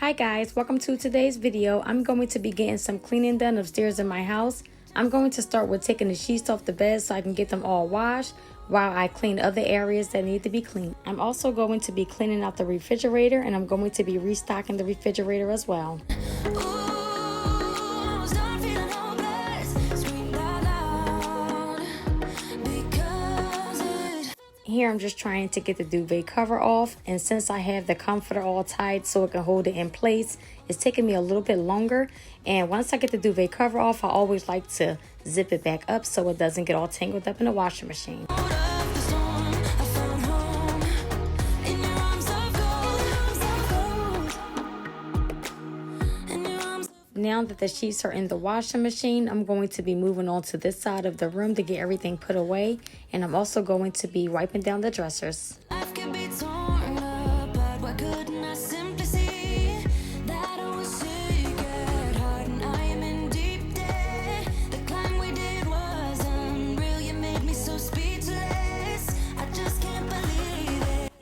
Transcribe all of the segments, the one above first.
Hi guys, welcome to today's video. I'm going to be getting some cleaning done upstairs in my house. I'm going to start with taking the sheets off the bed so I can get them all washed while I clean other areas that need to be cleaned. I'm also going to be cleaning out the refrigerator, and I'm going to be restocking the refrigerator as well. Here I'm just trying to get the duvet cover off, and since I have the comforter all tied so it can hold it in place, it's taking me a little bit longer. And once I get the duvet cover off, I always like to zip it back up so it doesn't get all tangled up in the washing machine. Now that the sheets are in the washing machine, I'm going to be moving on to this side of the room to get everything put away. And I'm also going to be wiping down the dressers.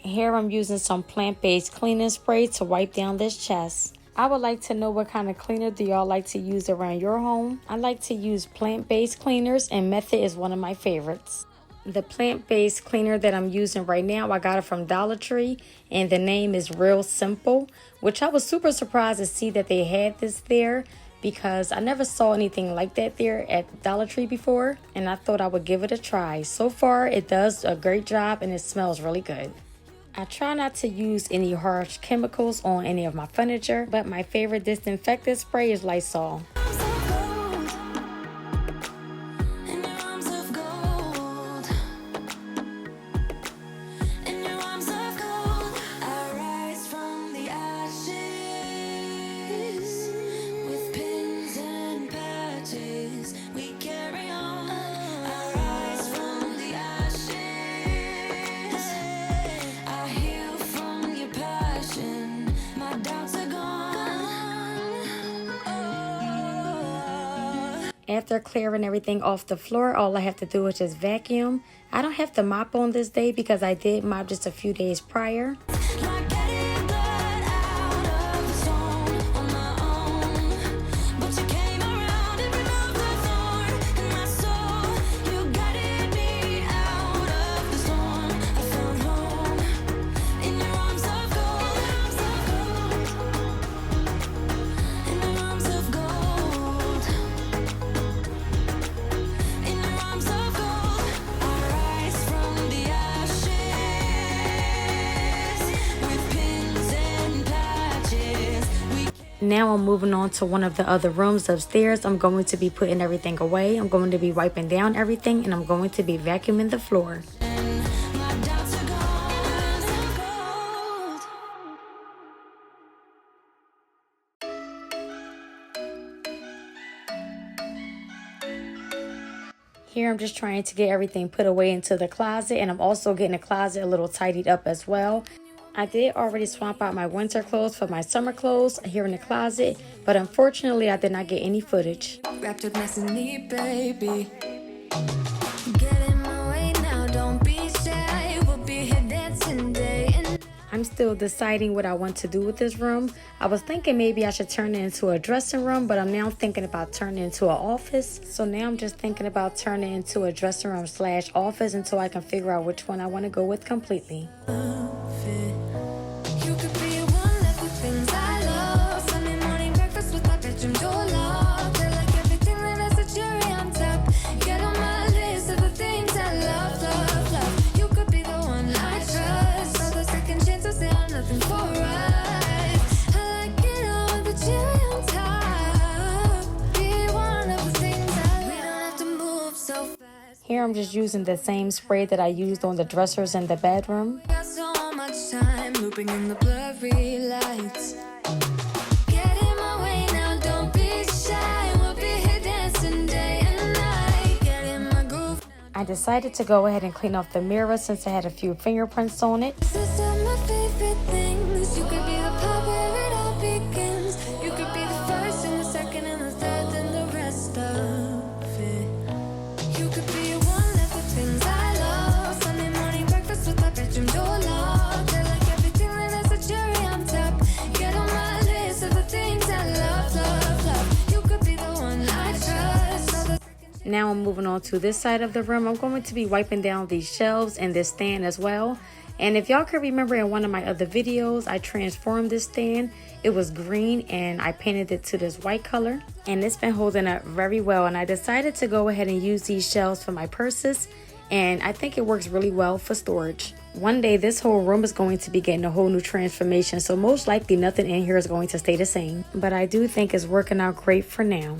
Here I'm using some plant-based cleaning spray to wipe down this chest. I would like to know what kind of cleaner do y'all like to use around your home. I like to use plant-based cleaners, and Method is one of my favorites. The plant-based cleaner that I'm using right now, I got it from Dollar Tree, and the name is Real Simple, which I was super surprised to see that they had this there because I never saw anything like that there at Dollar Tree before, and I thought I would give it a try. So far, it does a great job and it smells really good. I try not to use any harsh chemicals on any of my furniture, but my favorite disinfectant spray is Lysol. After clearing everything off the floor, all I have to do is just vacuum. I don't have to mop on this day because I did mop just a few days prior. Now I'm moving on to one of the other rooms upstairs. I'm going to be putting everything away. I'm going to be wiping down everything, and I'm going to be vacuuming the floor. Here I'm just trying to get everything put away into the closet, and I'm also getting the closet a little tidied up as well. I did already swap out my winter clothes for my summer clothes here in the closet, but unfortunately I did not get any footage. Wrapped up nice and neat, baby. Get in my way now, don't be shy. We'll be here dancing day and I'm still deciding what I want to do with this room. I was thinking maybe I should turn it into a dressing room, but I'm now thinking about turning it into an office. So now I'm just thinking about turning it into a dressing room / office until I can figure out which one I want to go with completely. you could be one of the things I love. Sunday morning breakfast with my bedroom door locked. I like everything that has a cherry on top. Get on my list of the things I love, love, love. You could be the one I trust. All the second chances, they are nothing for us. I like it all with the cherry on top. Be one of the things I love. We don't have to move so fast. Here I'm just using the same spray that I used on the dressers in the bedroom. We got so much time looping in the blurry lights. Get in my way now, don't be shy. We'll be here dancing day and night. Get in my groove now. I decided to go ahead and clean off the mirror since it had a few fingerprints on it. This is my favorite things. You could be the part where it all begins. You could be the first and the second and the third and the rest of it. You could be one of the things I love. Sunday morning breakfast with my bedroom door locked. I like everything that has a cherry on top. Get on my list now I'm moving on to this side of the room. I'm going to be wiping down these shelves and this stand as well. And if y'all can remember, in one of my other videos, I transformed this stand. It was green and I painted it to this white color. And it's been holding up very well. And I decided to go ahead and use these shelves for my purses. And I think it works really well for storage. One day this whole room is going to be getting a whole new transformation, so most likely nothing in here is going to stay the same. But I do think it's working out great for now.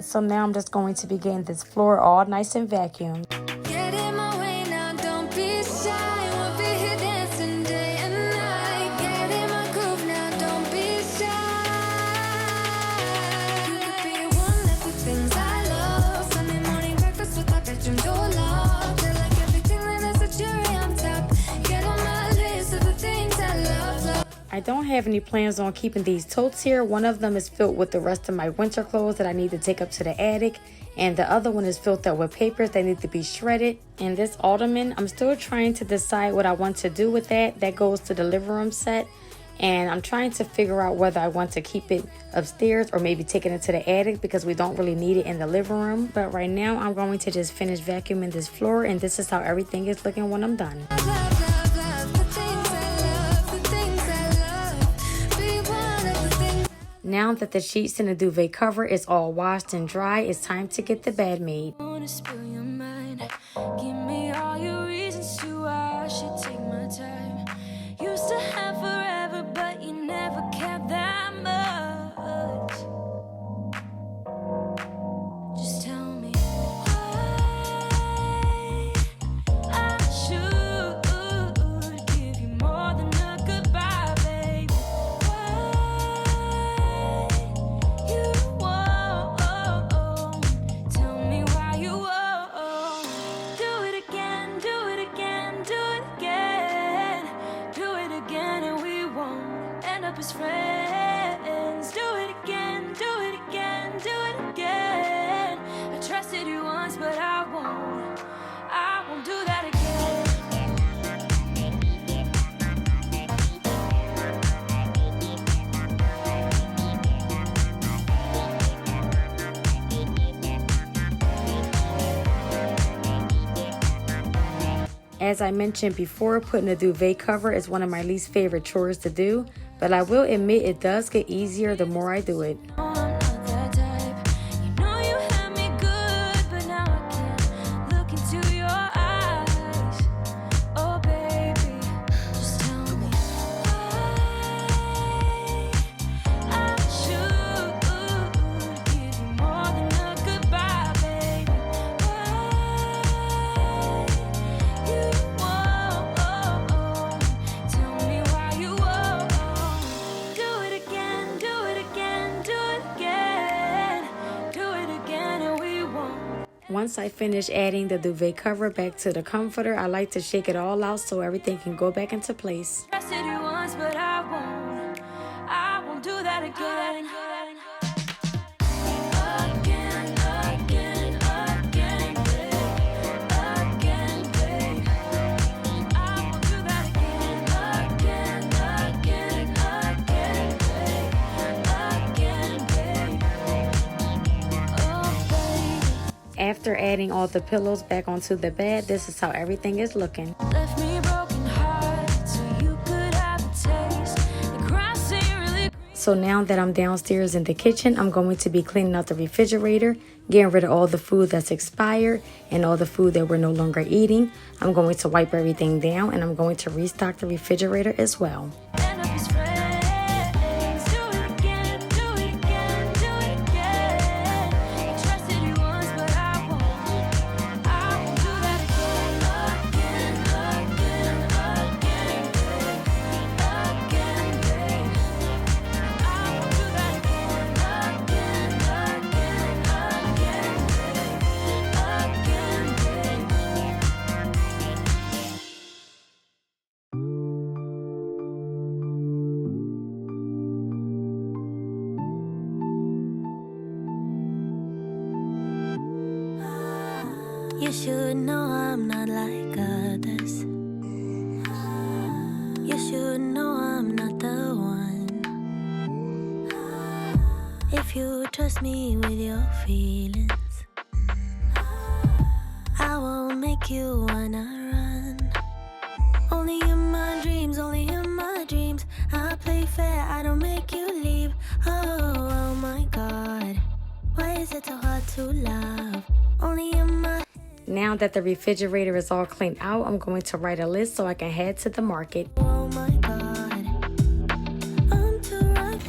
So now I'm just going to be getting this floor all nice and vacuumed. I don't have any plans on keeping these totes here. One of them is filled with the rest of my winter clothes that I need to take up to the attic. And the other one is filled up with papers that need to be shredded. And this ottoman, I'm still trying to decide what I want to do with that. That goes to the living room set. And I'm trying to figure out whether I want to keep it upstairs or maybe take it into the attic because we don't really need it in the living room. But right now I'm going to just finish vacuuming this floor, and this is how everything is looking when I'm done. Now that the sheets and the duvet cover is all washed and dry, it's time to get the bed made. Used to have forever, but you never cared that much. Just tell me why I should give you more than a goodbye, baby. Why you won't tell me why you won't do it again, do it again, do it again. Do it again and we won't end up as friends. Do it again, do it again, do it again. I trusted you once, but I won't do that again. As I mentioned before, putting a duvet cover is one of my least favorite chores to do, but I will admit it does get easier the more I do it. Once I finish adding the duvet cover back to the comforter, I like to shake it all out so everything can go back into place. I said you once, but I won't do that again. After adding all the pillows back onto the bed, this is how everything is looking. Left me broken heart, so you could have a taste. The grass ain't really green. So now that I'm downstairs in the kitchen, I'm going to be cleaning out the refrigerator, getting rid of all the food that's expired and all the food that we're no longer eating. I'm going to wipe everything down and I'm going to restock the refrigerator as well. End up as friends. Do it again, do it again, do it again. I trusted you once, but I won't do that again. Again, again, again, babe. Again, babe. I won't do that again. Again, again, again, babe. Again, babe. You should know I'm not like others. You should know I'm if you trust me with your feelings. I won't make you wanna run. Only in my dreams, only in my dreams. I play fair, I don't make you leave. Oh my God, why is it so hard to love? Only in my... Now that the refrigerator is all cleaned out, I'm going to write a list so I can head to the market. Oh my God, I'm too rough.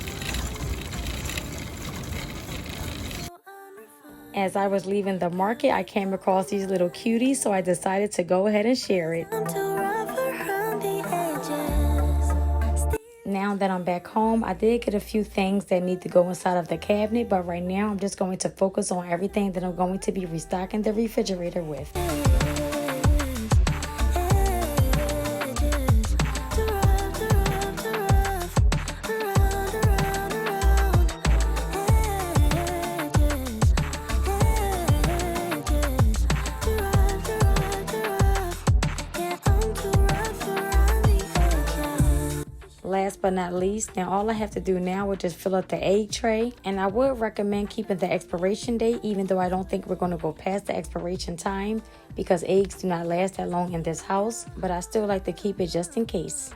As I was leaving the market, I came across these little cuties, so I decided to go ahead and share it. I'm too rough around the edges. Now that I'm back home, I did get a few things that need to go inside of the cabinet, but right now I'm just going to focus on everything that I'm going to be restocking the refrigerator with. Last but not least, now all I have to do now is just fill up the egg tray, and I would recommend keeping the expiration date, even though I don't think we're going to go past the expiration time because eggs do not last that long in this house, but I still like to keep it just in case.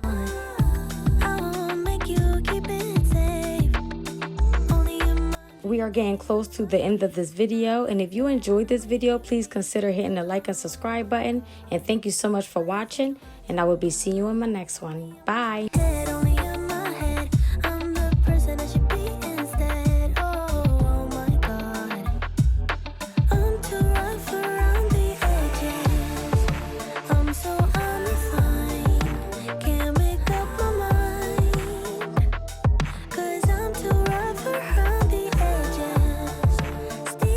We are getting close to the end of this video, and if you enjoyed this video, please consider hitting the like and subscribe button, and thank you so much for watching, and I will be seeing you in my next one. Bye.